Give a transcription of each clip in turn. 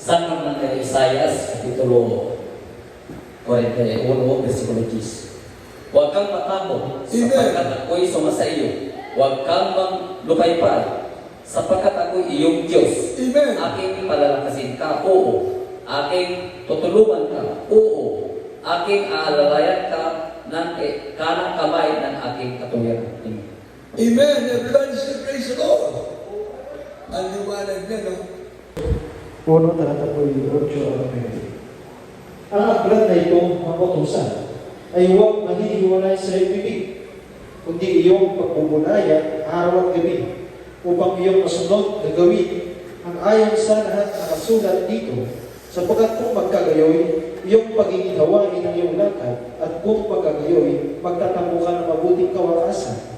Sa naman kay Isaias, Kapitulo 41, versikulo 10. Huwag kang matakot, sapagkat ako'y sumasa iyo. Huwag kang maglupaypay, sapagkat ako'y iyong Diyos. Amen. Aking palalakasin ka, oo. Aking tutulungan ka, oo. Aking aalalayan ka ng kanang kamay ng aking katuwiran. Amen. Everybody say praise the Lord. Ang liwanag niya, no? Puno talata po yung 8 Ang aklat na ito, mga kautusan, ay huwag maghihiwalay sa ibibig, kundi iyong pagbubunayan araw at gabi, upang iyong masunod na gawin ang ayon sa lahat na nakasulat dito, sapagkat kung magkagayoy, iyong pagiging hawain ng iyong lakad, at kung magkagayoy, magtatampo ka ng mabuting kawakasan.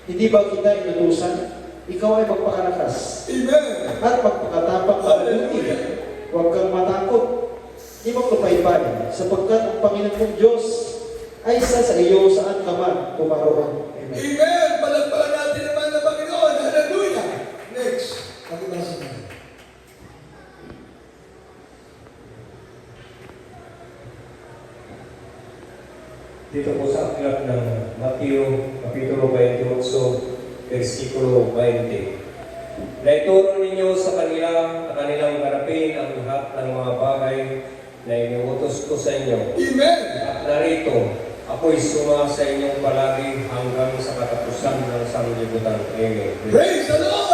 Hindi ba kita inutusan? Ikaw ay magpakalakas. Amen. At magpakatapak sa mabuti. Huwag kang matakot. Di maglupaypay, sapagkat ang Panginoon mong Diyos ay isa sa iyo saan ka man pumaroon. Amen. Amen. Palagpalan natin naman ng Panginoon. Hallelujah. Next. Pakibasa na. Dito po sa aklat ng Mateo, Kapitulo 28, versikulo 20. Naituro ninyo sa kanilang harapin ang lahat ng mga bagay na inuutos ko sa inyo. Amen. At narito, ako'y suma sa inyong palagi hanggang sa katapusan ng sanglibutan. Amen. Praise the Lord.